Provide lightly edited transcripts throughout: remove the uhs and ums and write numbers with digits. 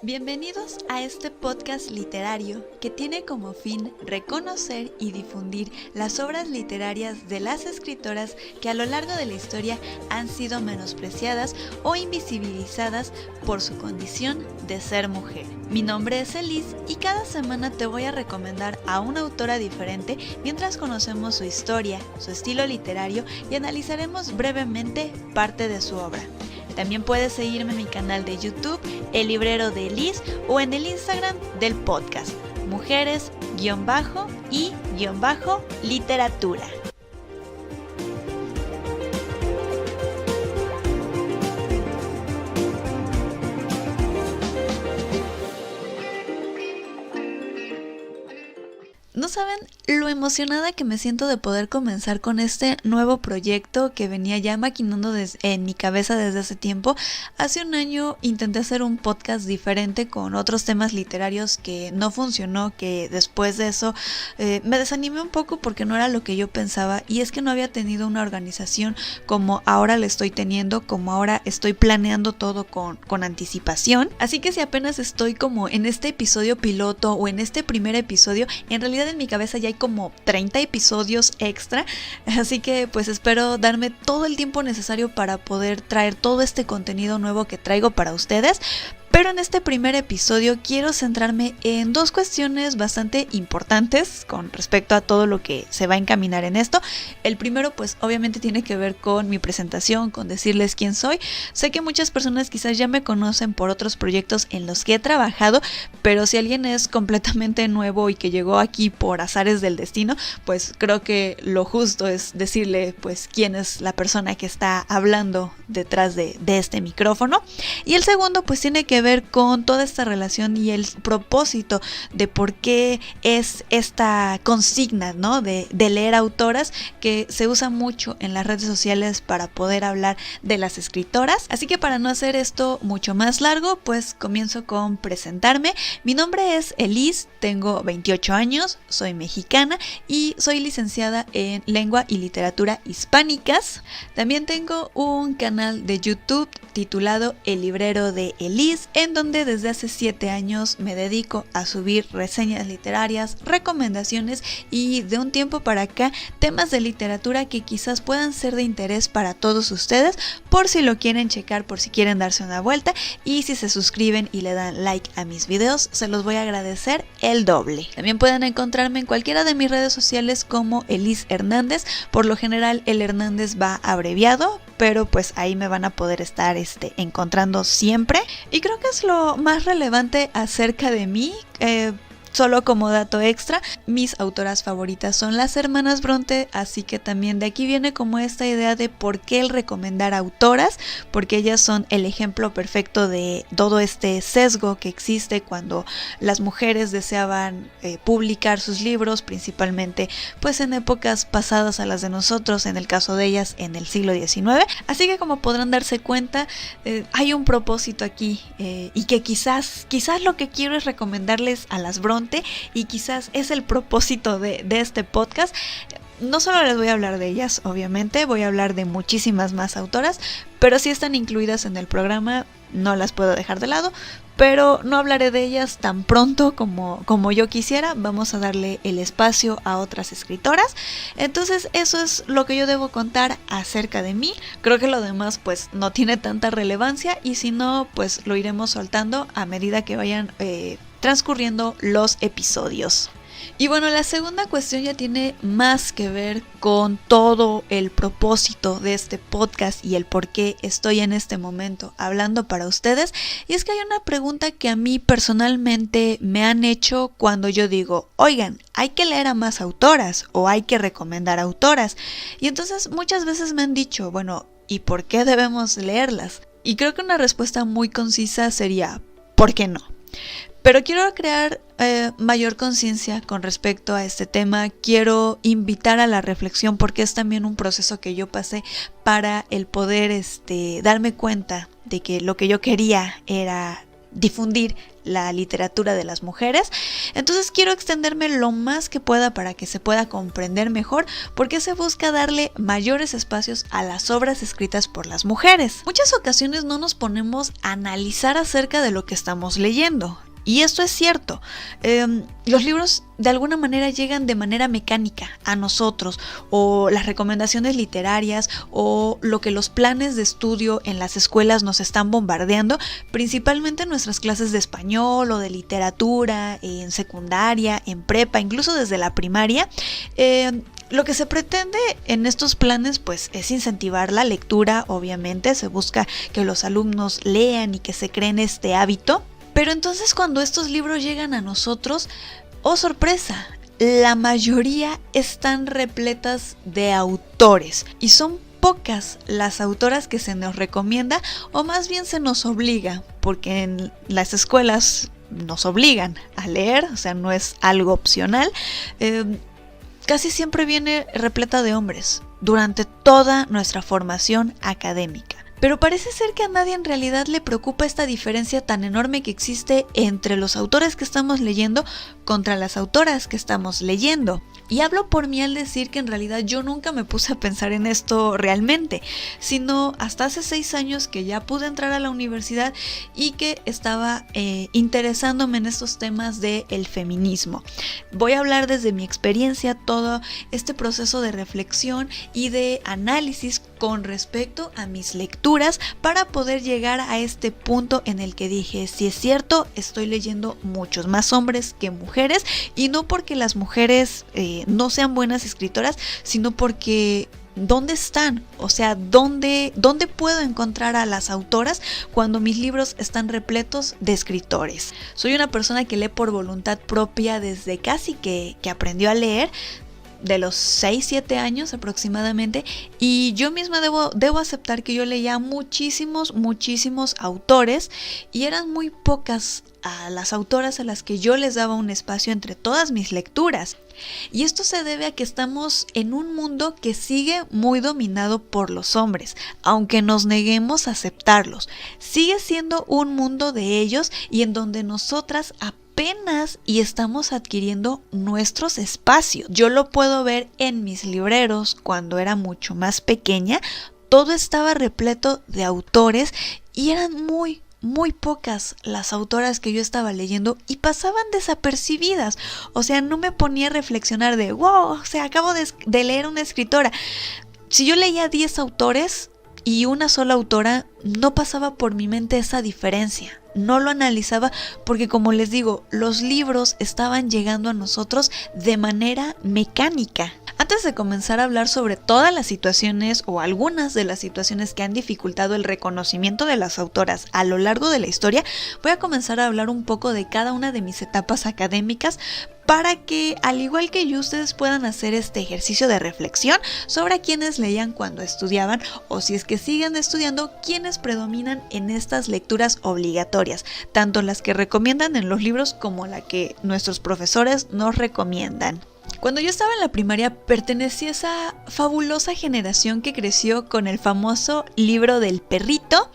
Bienvenidos a este podcast literario que tiene como fin reconocer y difundir las obras literarias de las escritoras que a lo largo de la historia han sido menospreciadas o invisibilizadas por su condición de ser mujer. Mi nombre es Elise y cada semana te voy a recomendar a una autora diferente mientras conocemos su historia, su estilo literario y analizaremos brevemente parte de su obra. También puedes seguirme en mi canal de YouTube, El Librero de Elise, o en el Instagram del podcast, mujeres-y-literatura. No saben lo emocionada que me siento de poder comenzar con este nuevo proyecto que venía ya maquinando en mi cabeza desde hace tiempo. Hace un año intenté hacer un podcast diferente con otros temas literarios que no funcionó, que después de eso me desanimé un poco porque no era lo que yo pensaba, y es que no había tenido una organización como ahora la estoy teniendo, como ahora estoy planeando todo con anticipación. Así que si apenas estoy como en este episodio piloto o en este primer episodio, en realidad en mi cabeza ya hay como 30 episodios extra, así que pues espero darme todo el tiempo necesario para poder traer todo este contenido nuevo que traigo para ustedes. Pero en este primer episodio quiero centrarme en dos cuestiones bastante importantes con respecto a todo lo que se va a encaminar en esto. El primero pues obviamente tiene que ver con mi presentación, con decirles quién soy. Sé que muchas personas quizás ya me conocen por otros proyectos en los que he trabajado, pero si alguien es completamente nuevo y que llegó aquí por azares del destino, pues creo que lo justo es decirle pues quién es la persona que está hablando detrás de este micrófono. Y el segundo pues tiene que ver con toda esta relación y el propósito de por qué es esta consigna, ¿no? de leer autoras, que se usa mucho en las redes sociales para poder hablar de las escritoras. Así que para no hacer esto mucho más largo, pues comienzo con presentarme. Mi nombre es Elise, tengo 28 años, soy mexicana y soy licenciada en Lengua y Literatura Hispánicas. También tengo un canal de YouTube titulado El Librero de Elise, en donde desde hace 7 años me dedico a subir reseñas literarias, recomendaciones y de un tiempo para acá temas de literatura que quizás puedan ser de interés para todos ustedes, por si lo quieren checar, por si quieren darse una vuelta, y si se suscriben y le dan like a mis videos, se los voy a agradecer el doble. También pueden encontrarme en cualquiera de mis redes sociales como Elise Hernández. Por lo general el Hernández va abreviado, pero pues ahí me van a poder estar encontrando siempre. Y creo que es lo más relevante acerca de mí. Solo como dato extra, mis autoras favoritas son las hermanas Brontë, así que también de aquí viene como esta idea de por qué el recomendar autoras, porque ellas son el ejemplo perfecto de todo este sesgo que existe cuando las mujeres deseaban publicar sus libros, principalmente pues en épocas pasadas a las de nosotros, en el caso de ellas en el siglo XIX. Así que como podrán darse cuenta, hay un propósito aquí, y que quizás lo que quiero es recomendarles a las Brontë, y quizás es el propósito de este podcast. No solo les voy a hablar de ellas, obviamente, voy a hablar de muchísimas más autoras, pero si están incluidas en el programa, no las puedo dejar de lado, pero no hablaré de ellas tan pronto como yo quisiera. Vamos a darle el espacio a otras escritoras. Entonces eso es lo que yo debo contar acerca de mí. Creo que lo demás pues no tiene tanta relevancia, y si no pues lo iremos soltando a medida que vayan transcurriendo los episodios. Y bueno, la segunda cuestión ya tiene más que ver con todo el propósito de este podcast y el por qué estoy en este momento hablando para ustedes. Y es que hay una pregunta que a mí personalmente me han hecho cuando yo digo, oigan, hay que leer a más autoras o hay que recomendar autoras. Y entonces muchas veces me han dicho, bueno, ¿y por qué debemos leerlas? Y creo que una respuesta muy concisa sería, ¿por qué no? Pero quiero crear mayor conciencia con respecto a este tema. Quiero invitar a la reflexión, porque es también un proceso que yo pasé para el poder darme cuenta de que lo que yo quería era difundir la literatura de las mujeres. Entonces quiero extenderme lo más que pueda para que se pueda comprender mejor porque se busca darle mayores espacios a las obras escritas por las mujeres. Muchas ocasiones no nos ponemos a analizar acerca de lo que estamos leyendo. Y esto es cierto, los libros de alguna manera llegan de manera mecánica a nosotros, o las recomendaciones literarias, o lo que los planes de estudio en las escuelas nos están bombardeando, principalmente en nuestras clases de español o de literatura, en secundaria, en prepa, incluso desde la primaria. Lo que se pretende en estos planes pues es incentivar la lectura, obviamente, se busca que los alumnos lean y que se creen este hábito. Pero entonces cuando estos libros llegan a nosotros, ¡oh sorpresa! La mayoría están repletas de autores y son pocas las autoras que se nos recomienda o más bien se nos obliga, porque en las escuelas nos obligan a leer, o sea, no es algo opcional. Casi siempre viene repleta de hombres durante toda nuestra formación académica. Pero parece ser que a nadie en realidad le preocupa esta diferencia tan enorme que existe entre los autores que estamos leyendo contra las autoras que estamos leyendo. Y hablo por mí al decir que en realidad yo nunca me puse a pensar en esto realmente, sino hasta hace 6 años que ya pude entrar a la universidad y que estaba interesándome en estos temas del feminismo. Voy a hablar desde mi experiencia todo este proceso de reflexión y de análisis con respecto a mis lecturas para poder llegar a este punto en el que dije, si es cierto, estoy leyendo muchos más hombres que mujeres, y no porque las mujeres no sean buenas escritoras, sino porque ¿dónde están? O sea, ¿dónde puedo encontrar a las autoras cuando mis libros están repletos de escritores? Soy una persona que lee por voluntad propia desde casi que aprendió a leer, de los 6-7 años aproximadamente, y yo misma debo aceptar que yo leía muchísimos autores y eran muy pocas a las autoras a las que yo les daba un espacio entre todas mis lecturas. Y esto se debe a que estamos en un mundo que sigue muy dominado por los hombres, aunque nos neguemos a aceptarlos. Sigue siendo un mundo de ellos y en donde nosotras apenas y estamos adquiriendo nuestros espacios. Yo lo puedo ver en mis libreros cuando era mucho más pequeña. Todo estaba repleto de autores y eran muy pocas las autoras que yo estaba leyendo y pasaban desapercibidas. O sea, no me ponía a reflexionar de wow, o sea, acabo de leer una escritora. Si yo leía 10 autores y una sola autora, no pasaba por mi mente esa diferencia. No lo analizaba porque, como les digo, los libros estaban llegando a nosotros de manera mecánica. Antes de comenzar a hablar sobre todas las situaciones o algunas de las situaciones que han dificultado el reconocimiento de las autoras a lo largo de la historia, voy a comenzar a hablar un poco de cada una de mis etapas académicas para que, al igual que yo, ustedes puedan hacer este ejercicio de reflexión sobre a quienes leían cuando estudiaban o, si es que siguen estudiando, quienes predominan en estas lecturas obligatorias, tanto las que recomiendan en los libros como la que nuestros profesores nos recomiendan. Cuando yo estaba en la primaria pertenecí a esa fabulosa generación que creció con el famoso libro del perrito,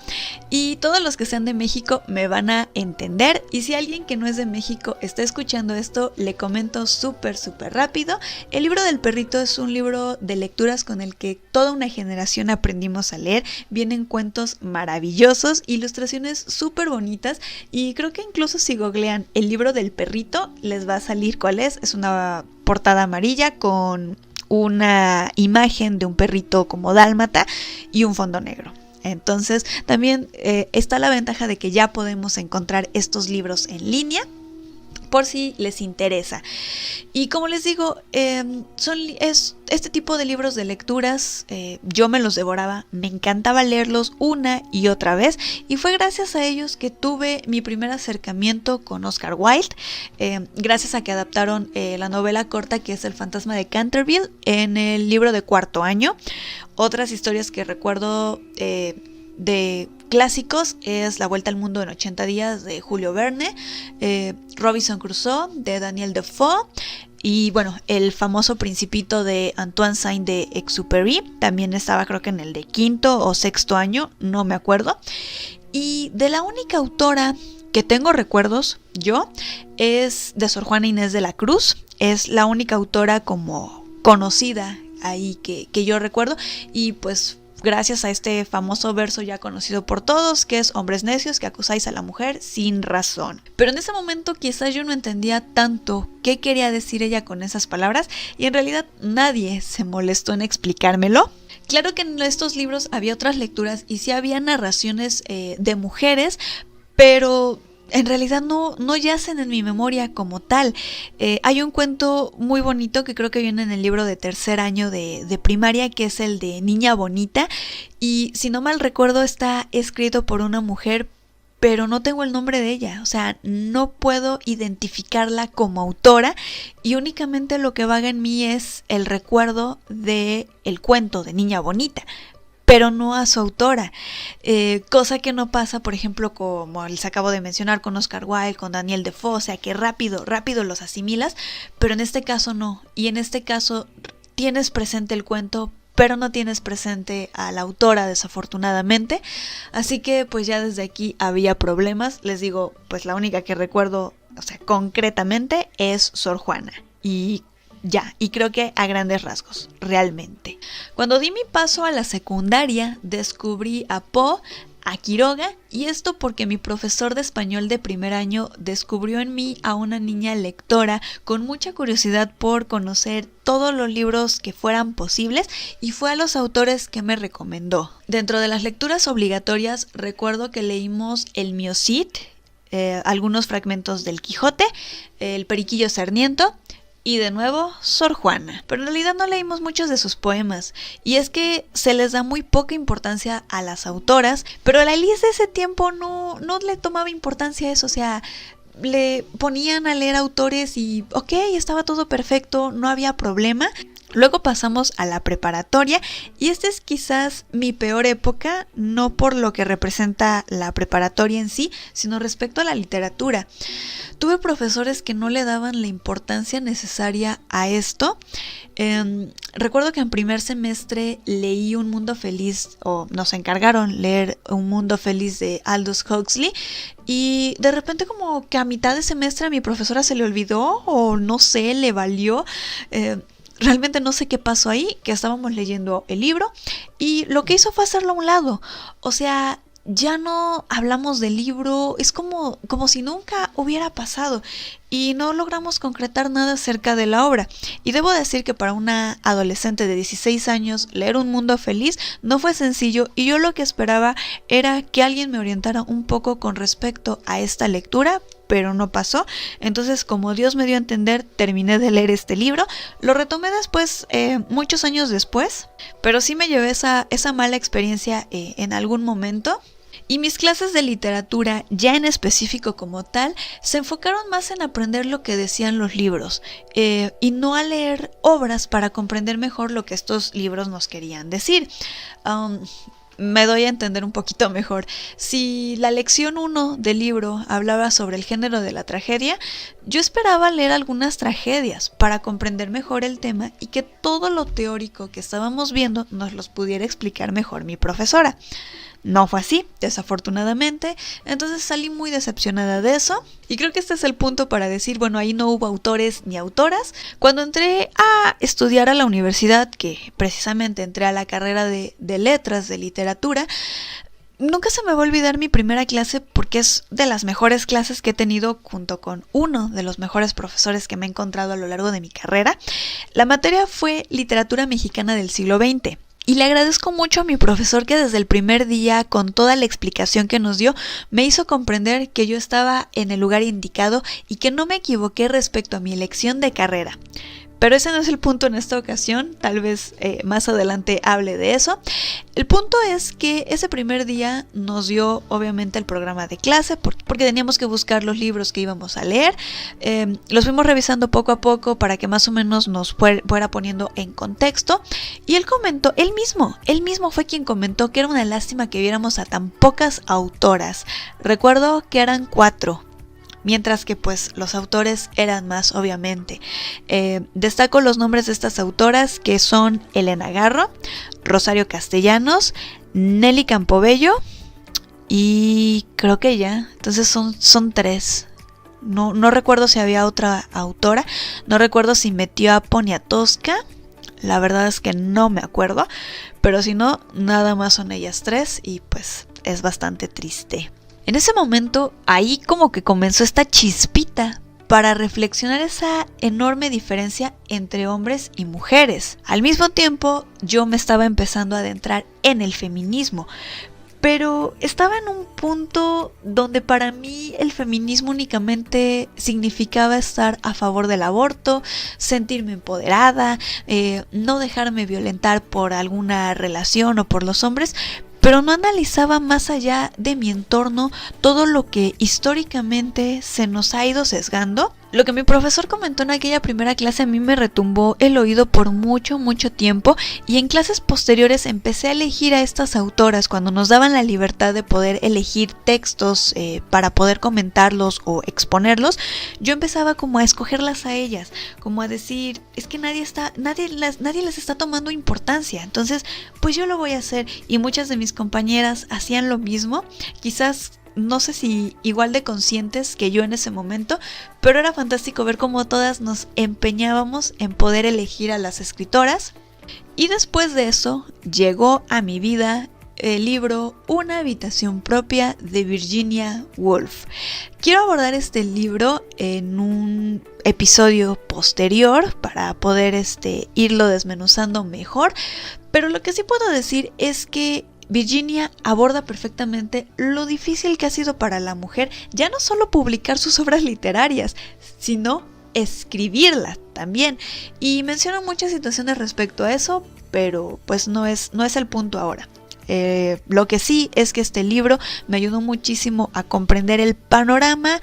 y todos los que sean de México me van a entender, y si alguien que no es de México está escuchando esto, le comento súper rápido. El libro del perrito es un libro de lecturas con el que toda una generación aprendimos a leer. Vienen cuentos maravillosos, ilustraciones súper bonitas, y creo que incluso si googlean el libro del perrito les va a salir cuál es. Es una portada amarilla con una imagen de un perrito como dálmata y un fondo negro. Entonces también está la ventaja de que ya podemos encontrar estos libros en línea por si les interesa. Y como les digo, es este tipo de libros de lecturas, yo me los devoraba, me encantaba leerlos una y otra vez, y fue gracias a ellos que tuve mi primer acercamiento con Oscar Wilde, gracias a que adaptaron la novela corta que es El fantasma de Canterville en el libro de cuarto año. Otras historias que recuerdo de clásicos es La vuelta al mundo en 80 días de Julio Verne, Robinson Crusoe de Daniel Defoe, y bueno, el famoso Principito de Antoine Saint-Exupéry, también estaba creo que en el de quinto o sexto año, no me acuerdo. Y de la única autora que tengo recuerdos yo es de Sor Juana Inés de la Cruz. Es la única autora como conocida ahí que yo recuerdo, y pues gracias a este famoso verso ya conocido por todos, que es: hombres necios que acusáis a la mujer sin razón. Pero en ese momento quizás yo no entendía tanto qué quería decir ella con esas palabras, y en realidad nadie se molestó en explicármelo. Claro que en estos libros había otras lecturas y sí había narraciones de mujeres, pero en realidad no yacen en mi memoria como tal. Hay un cuento muy bonito que creo que viene en el libro de tercer año de primaria, que es el de Niña Bonita, y si no mal recuerdo está escrito por una mujer, pero no tengo el nombre de ella, o sea, no puedo identificarla como autora, y únicamente lo que vaga en mí es el recuerdo de el cuento de Niña Bonita, pero no a su autora, cosa que no pasa, por ejemplo, como les acabo de mencionar, con Oscar Wilde, con Daniel Defoe, o sea que rápido los asimilas, pero en este caso no, y en este caso tienes presente el cuento, pero no tienes presente a la autora, desafortunadamente, así que pues ya desde aquí había problemas. Les digo, pues la única que recuerdo, o sea, concretamente es Sor Juana, y ya, y creo que a grandes rasgos, realmente. Cuando di mi paso a la secundaria, descubrí a Poe, a Quiroga, y esto porque mi profesor de español de primer año descubrió en mí a una niña lectora con mucha curiosidad por conocer todos los libros que fueran posibles, y fue a los autores que me recomendó. Dentro de las lecturas obligatorias recuerdo que leímos El Mío Cid, algunos fragmentos del Quijote, El Periquillo Sarniento, y de nuevo Sor Juana, pero en realidad no leímos muchos de sus poemas, y es que se les da muy poca importancia a las autoras, pero la Elis de ese tiempo no le tomaba importancia a eso, o sea, le ponían a leer autores y ok, estaba todo perfecto, no había problema. Luego pasamos a la preparatoria, y esta es quizás mi peor época, no por lo que representa la preparatoria en sí, sino respecto a la literatura. Tuve profesores que no le daban la importancia necesaria a esto. Recuerdo que en primer semestre leí Un Mundo Feliz, o nos encargaron leer Un Mundo Feliz de Aldous Huxley, y de repente como que a mitad de semestre a mi profesora se le olvidó, o no sé, le valió. Realmente no sé qué pasó ahí, que estábamos leyendo el libro y lo que hizo fue hacerlo a un lado. O sea, ya no hablamos del libro, es como si nunca hubiera pasado, y no logramos concretar nada acerca de la obra. Y debo decir que para una adolescente de 16 años leer Un Mundo Feliz no fue sencillo, y yo lo que esperaba era que alguien me orientara un poco con respecto a esta lectura, pero no pasó. Entonces, como Dios me dio a entender, terminé de leer este libro. Lo retomé después, muchos años después, pero sí me llevé esa mala experiencia en algún momento. Y mis clases de literatura, ya en específico como tal, se enfocaron más en aprender lo que decían los libros, y no a leer obras para comprender mejor lo que estos libros nos querían decir. Me doy a entender un poquito mejor. Si la lección 1 del libro hablaba sobre el género de la tragedia, yo esperaba leer algunas tragedias para comprender mejor el tema y que todo lo teórico que estábamos viendo nos los pudiera explicar mejor mi profesora. No fue así, desafortunadamente, entonces salí muy decepcionada de eso, y creo que este es el punto para decir, bueno, ahí no hubo autores ni autoras. Cuando entré a estudiar a la universidad, que precisamente entré a la carrera de letras, de literatura, nunca se me va a olvidar mi primera clase, porque es de las mejores clases que he tenido, junto con uno de los mejores profesores que me he encontrado a lo largo de mi carrera. La materia fue Literatura Mexicana del siglo XX. Y le agradezco mucho a mi profesor que desde el primer día, con toda la explicación que nos dio, me hizo comprender que yo estaba en el lugar indicado y que no me equivoqué respecto a mi elección de carrera. Pero ese no es el punto en esta ocasión, tal vez más adelante hable de eso. El punto es que ese primer día nos dio obviamente el programa de clase, porque teníamos que buscar los libros que íbamos a leer. Los fuimos revisando poco a poco para que más o menos nos fuera poniendo en contexto. Y él comentó, él mismo fue quien comentó que era una lástima que viéramos a tan pocas autoras. Recuerdo que eran 4. Mientras que pues los autores eran más, obviamente. Destaco los nombres de estas autoras, que son Elena Garro, Rosario Castellanos, Nelly Campobello, y creo que ya. Entonces son 3. No recuerdo si había otra autora, no recuerdo si metió a Poniatowska, la verdad es que no me acuerdo, pero si no, nada más son ellas 3 y pues es bastante triste. En ese momento, ahí como que comenzó esta chispita para reflexionar esa enorme diferencia entre hombres y mujeres. Al mismo tiempo, yo me estaba empezando a adentrar en el feminismo, pero estaba en un punto donde para mí el feminismo únicamente significaba estar a favor del aborto, sentirme empoderada, no dejarme violentar por alguna relación o por los hombres, pero no analizaba más allá de mi entorno todo lo que históricamente se nos ha ido sesgando. Lo que mi profesor comentó en aquella primera clase a mí me retumbó el oído por mucho tiempo, y en clases posteriores empecé a elegir a estas autoras cuando nos daban la libertad de poder elegir textos para poder comentarlos o exponerlos. Yo empezaba como a escogerlas a ellas, como a decir, es que nadie les está tomando importancia, entonces pues yo lo voy a hacer, y muchas de mis compañeras hacían lo mismo, quizás no sé si igual de conscientes que yo en ese momento, pero era fantástico ver cómo todas nos empeñábamos en poder elegir a las escritoras. Y después de eso llegó a mi vida el libro Una habitación propia de Virginia Woolf. Quiero abordar este libro en un episodio posterior para poder irlo desmenuzando mejor, pero lo que sí puedo decir es que Virginia aborda perfectamente lo difícil que ha sido para la mujer ya no solo publicar sus obras literarias, sino escribirlas también. Y menciona muchas situaciones respecto a eso, pero pues no es el punto ahora. Lo que sí es que este libro me ayudó muchísimo a comprender el panorama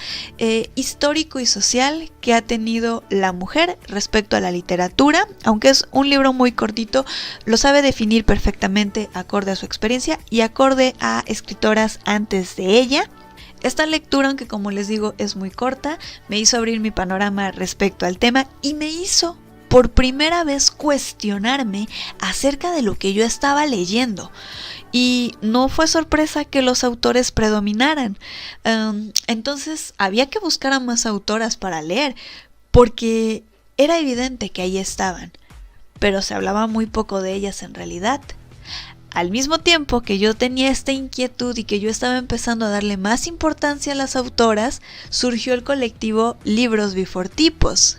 histórico y social que ha tenido la mujer respecto a la literatura. Aunque es un libro muy cortito, lo sabe definir perfectamente acorde a su experiencia y acorde a escritoras antes de ella. Esta lectura, aunque como les digo es muy corta, me hizo abrir mi panorama respecto al tema y me hizo por primera vez cuestionarme acerca de lo que yo estaba leyendo. Y no fue sorpresa que los autores predominaran. Entonces había que buscar a más autoras para leer, porque era evidente que ahí estaban, pero se hablaba muy poco de ellas en realidad. Al mismo tiempo que yo tenía esta inquietud y que yo estaba empezando a darle más importancia a las autoras, surgió el colectivo Libros Before Tipos,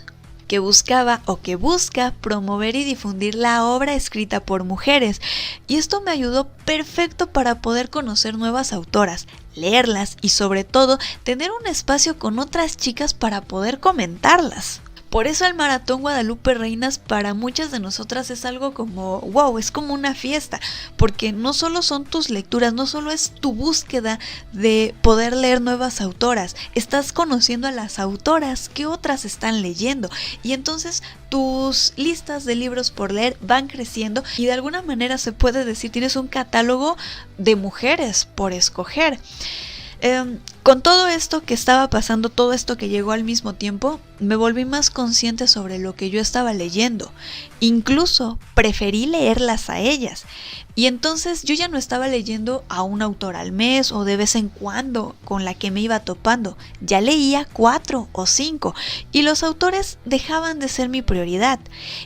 que buscaba o que busca promover y difundir la obra escrita por mujeres, y esto me ayudó perfecto para poder conocer nuevas autoras, leerlas y sobre todo tener un espacio con otras chicas para poder comentarlas. Por eso el Maratón Guadalupe Reinas para muchas de nosotras es algo como wow, es como una fiesta, porque no solo son tus lecturas, no solo es tu búsqueda de poder leer nuevas autoras, estás conociendo a las autoras que otras están leyendo, y entonces tus listas de libros por leer van creciendo y de alguna manera se puede decir tienes un catálogo de mujeres por escoger. Con todo esto que estaba pasando, todo esto que llegó al mismo tiempo, me volví más consciente sobre lo que yo estaba leyendo. Incluso preferí leerlas a ellas. Y entonces yo ya no estaba leyendo a un autor al mes o de vez en cuando con la que me iba topando. Ya leía 4 o 5 y los autores dejaban de ser mi prioridad.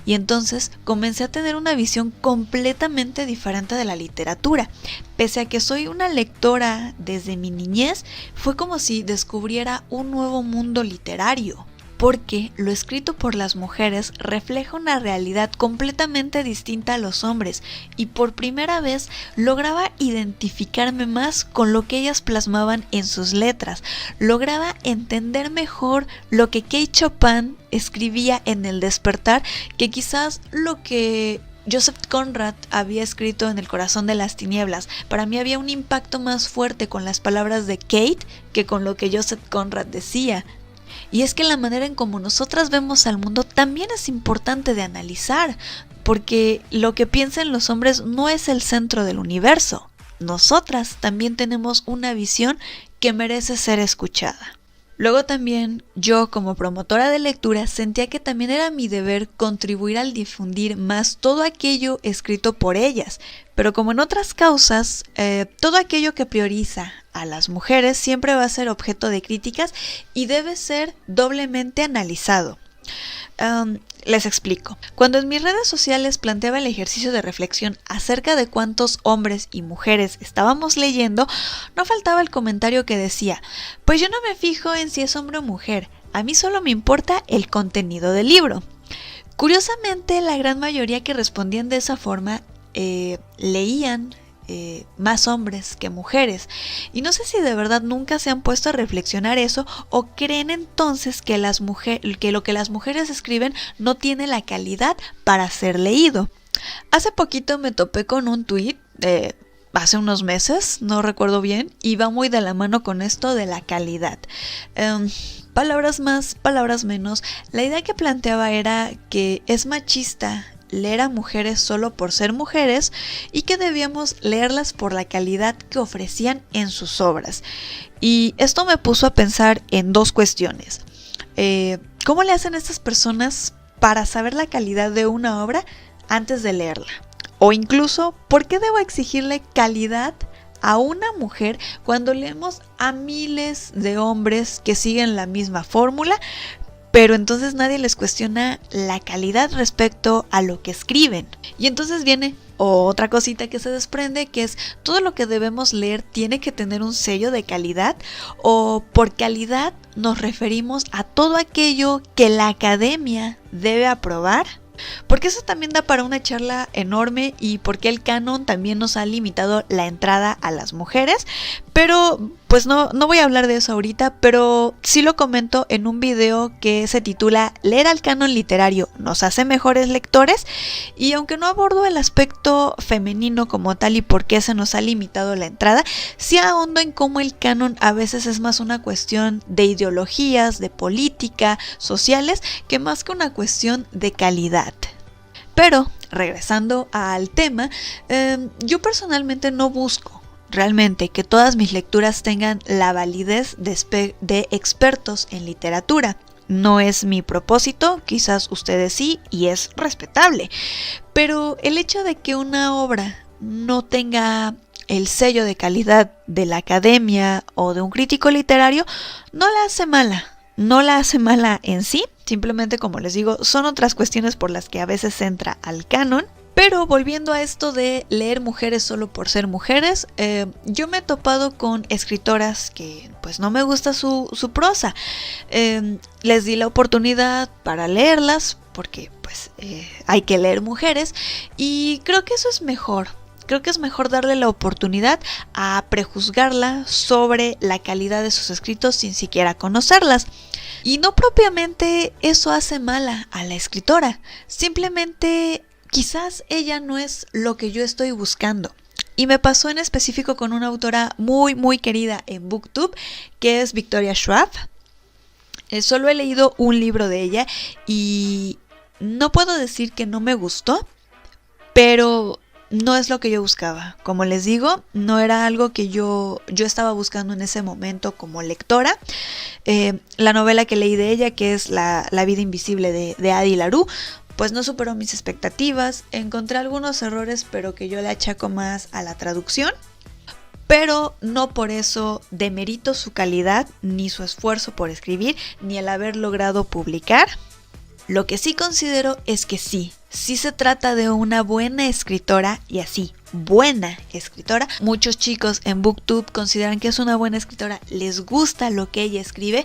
Y entonces comencé a tener una visión completamente diferente de la literatura. Pese a que soy una lectora desde mi niñez, fue como si descubriera un nuevo mundo literario, porque lo escrito por las mujeres refleja una realidad completamente distinta a los hombres, y por primera vez lograba identificarme más con lo que ellas plasmaban en sus letras, lograba entender mejor lo que Kate Chopin escribía en El Despertar, que quizás lo que Joseph Conrad había escrito en El Corazón de las Tinieblas. Para mí había un impacto más fuerte con las palabras de Kate que con lo que Joseph Conrad decía. Y es que la manera en cómo nosotras vemos al mundo también es importante de analizar, porque lo que piensan los hombres no es el centro del universo. Nosotras también tenemos una visión que merece ser escuchada. Luego también yo como promotora de lectura sentía que también era mi deber contribuir al difundir más todo aquello escrito por ellas, pero como en otras causas, todo aquello que prioriza a las mujeres siempre va a ser objeto de críticas y debe ser doblemente analizado. Les explico. Cuando en mis redes sociales planteaba el ejercicio de reflexión acerca de cuántos hombres y mujeres estábamos leyendo, no faltaba el comentario que decía: pues yo no me fijo en si es hombre o mujer, a mí solo me importa el contenido del libro. Curiosamente, la gran mayoría que respondían de esa forma leían más hombres que mujeres, y no sé si de verdad nunca se han puesto a reflexionar eso o creen entonces que lo que las mujeres escriben no tiene la calidad para ser leído. Hace poquito me topé con un tuit hace unos meses, no recuerdo bien, y va muy de la mano con esto de la calidad. Palabras más, palabras menos, la idea que planteaba era que es machista leer a mujeres solo por ser mujeres y que debíamos leerlas por la calidad que ofrecían en sus obras. Y esto me puso a pensar en dos cuestiones. ¿Cómo le hacen estas personas para saber la calidad de una obra antes de leerla? O incluso, ¿por qué debo exigirle calidad a una mujer cuando leemos a miles de hombres que siguen la misma fórmula, pero entonces nadie les cuestiona la calidad respecto a lo que escriben? Y entonces viene otra cosita que se desprende, que es: todo lo que debemos leer tiene que tener un sello de calidad, o por calidad nos referimos a todo aquello que la academia debe aprobar. Porque eso también da para una charla enorme, y porque el canon también nos ha limitado la entrada a las mujeres, pero pues no voy a hablar de eso ahorita, pero sí lo comento en un video que se titula ¿Leer al canon literario nos hace mejores lectores? Y aunque no abordo el aspecto femenino como tal y por qué se nos ha limitado la entrada, sí ahondo en cómo el canon a veces es más una cuestión de ideologías, de política, sociales, que más que una cuestión de calidad. Pero, regresando al tema, yo personalmente no busco realmente que todas mis lecturas tengan la validez de expertos en literatura. No es mi propósito, quizás ustedes sí, y es respetable. Pero el hecho de que una obra no tenga el sello de calidad de la academia o de un crítico literario no la hace mala. No la hace mala en sí, simplemente, como les digo, son otras cuestiones por las que a veces entra al canon. Pero volviendo a esto de leer mujeres solo por ser mujeres, yo me he topado con escritoras que pues no me gusta su prosa. Les di la oportunidad para leerlas porque pues hay que leer mujeres, y creo que eso es mejor. Creo que es mejor darle la oportunidad a prejuzgarla sobre la calidad de sus escritos sin siquiera conocerlas. Y no propiamente eso hace mala a la escritora, simplemente quizás ella no es lo que yo estoy buscando. Y me pasó en específico con una autora muy muy querida en BookTube, que es Victoria Schwab. Solo he leído un libro de ella y no puedo decir que no me gustó, pero no es lo que yo buscaba. Como les digo, no era algo que yo estaba buscando en ese momento como lectora. La novela que leí de ella, que es La vida invisible de Adi Larue, pues no superó mis expectativas. Encontré algunos errores, pero que yo le achaco más a la traducción. Pero no por eso demerito su calidad, ni su esfuerzo por escribir, ni el haber logrado publicar. Lo que sí considero es que sí se trata de una buena escritora, y así, buena escritora. Muchos chicos en BookTube consideran que es una buena escritora, les gusta lo que ella escribe,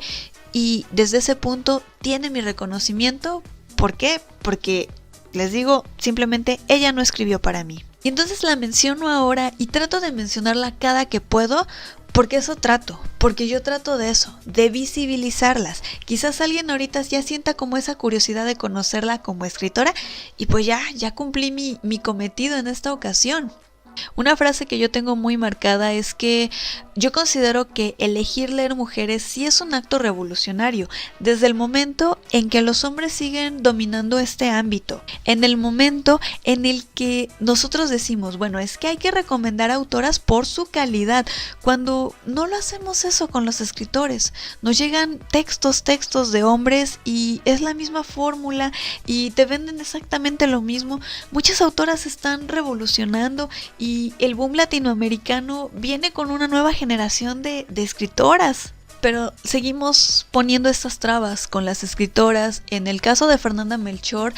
y desde ese punto tiene mi reconocimiento. ¿Por qué? Porque, les digo, simplemente ella no escribió para mí. Y entonces la menciono ahora y trato de mencionarla cada que puedo, porque eso trato, porque yo trato de eso, de visibilizarlas. Quizás alguien ahorita ya sienta como esa curiosidad de conocerla como escritora, y pues ya cumplí mi cometido en esta ocasión. Una frase que yo tengo muy marcada es que yo considero que elegir leer mujeres sí es un acto revolucionario, desde el momento en que los hombres siguen dominando este ámbito. En el momento en el que nosotros decimos, bueno, es que hay que recomendar autoras por su calidad, cuando no lo hacemos eso con los escritores. Nos llegan textos de hombres y es la misma fórmula y te venden exactamente lo mismo. Muchas autoras están revolucionando y el boom latinoamericano viene con una nueva generación de escritoras. Pero seguimos poniendo estas trabas con las escritoras. En el caso de Fernanda Melchor,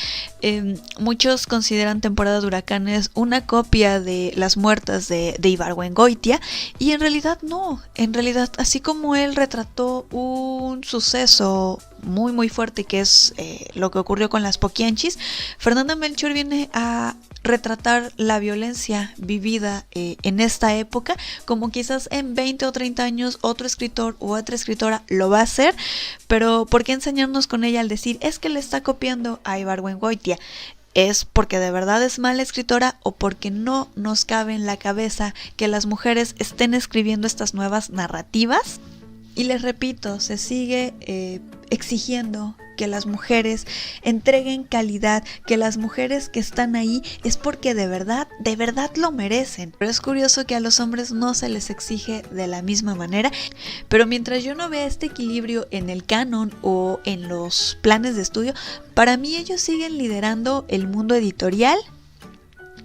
muchos consideran Temporada de Huracanes una copia de Las Muertas de Ibargüengoitia, y en realidad no. En realidad, así como él retrató un suceso muy fuerte, que es lo que ocurrió con las Poquianchis, Fernanda Melchor viene a retratar la violencia vivida en esta época, como quizás en 20 o 30 años otro escritor u otra escritora lo va a hacer, pero ¿por qué enseñarnos con ella al decir es que le está copiando a Ibargüengoitia? ¿Es porque de verdad es mala escritora o porque no nos cabe en la cabeza que las mujeres estén escribiendo estas nuevas narrativas? Y les repito, se sigue exigiendo que las mujeres entreguen calidad, que las mujeres que están ahí es porque de verdad lo merecen. Pero es curioso que a los hombres no se les exige de la misma manera. Pero mientras yo no vea este equilibrio en el canon o en los planes de estudio, para mí ellos siguen liderando el mundo editorial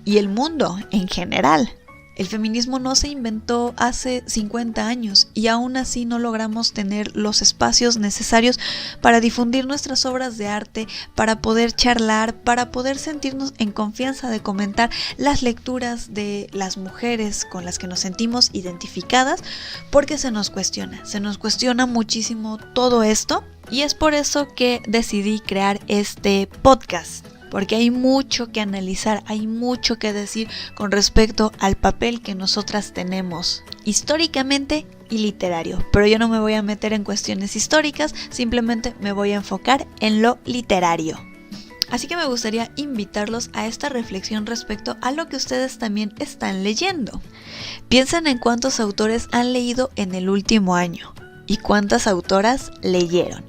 y el mundo en general. El feminismo no se inventó hace 50 años y aún así no logramos tener los espacios necesarios para difundir nuestras obras de arte, para poder charlar, para poder sentirnos en confianza de comentar las lecturas de las mujeres con las que nos sentimos identificadas, porque se nos cuestiona muchísimo todo esto, y es por eso que decidí crear este podcast. Porque hay mucho que analizar, hay mucho que decir con respecto al papel que nosotras tenemos históricamente y literario. Pero yo no me voy a meter en cuestiones históricas, simplemente me voy a enfocar en lo literario. Así que me gustaría invitarlos a esta reflexión respecto a lo que ustedes también están leyendo. Piensen en cuántos autores han leído en el último año y cuántas autoras leyeron.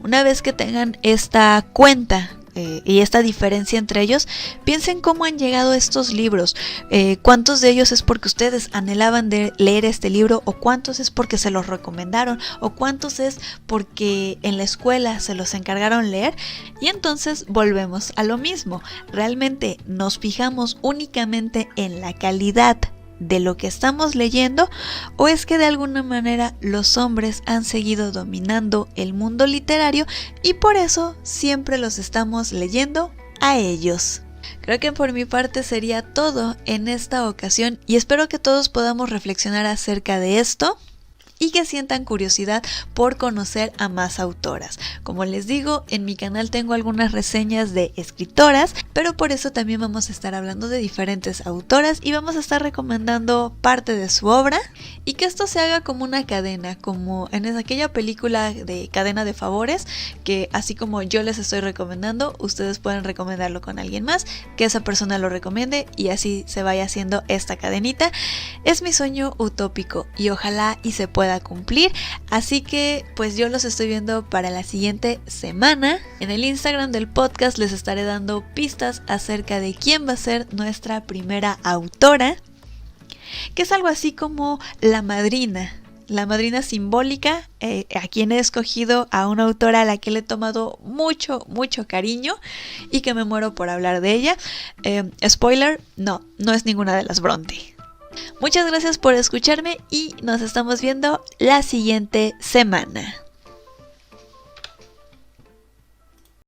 Una vez que tengan esta cuenta y esta diferencia entre ellos, piensen cómo han llegado estos libros, cuántos de ellos es porque ustedes anhelaban de leer este libro, o cuántos es porque se los recomendaron, o cuántos es porque en la escuela se los encargaron leer. Y entonces volvemos a lo mismo, ¿realmente nos fijamos únicamente en la calidad de lo que estamos leyendo, o es que de alguna manera los hombres han seguido dominando el mundo literario y por eso siempre los estamos leyendo a ellos? Creo que por mi parte sería todo en esta ocasión y espero que todos podamos reflexionar acerca de esto y que sientan curiosidad por conocer a más autoras. Como les digo, en mi canal tengo algunas reseñas de escritoras, pero por eso también vamos a estar hablando de diferentes autoras y vamos a estar recomendando parte de su obra, y que esto se haga como una cadena, como en aquella película de Cadena de Favores, que así como yo les estoy recomendando, ustedes pueden recomendarlo con alguien más, que esa persona lo recomiende y así se vaya haciendo esta cadenita. Es mi sueño utópico y ojalá y se pueda cumplir, así que pues yo los estoy viendo para la siguiente semana. En el Instagram del podcast les estaré dando pistas acerca de quién va a ser nuestra primera autora, que es algo así como la madrina simbólica, a quien he escogido a una autora a la que le he tomado mucho cariño y que me muero por hablar de ella. Spoiler, no es ninguna de las Bronte. Muchas gracias por escucharme y nos estamos viendo la siguiente semana.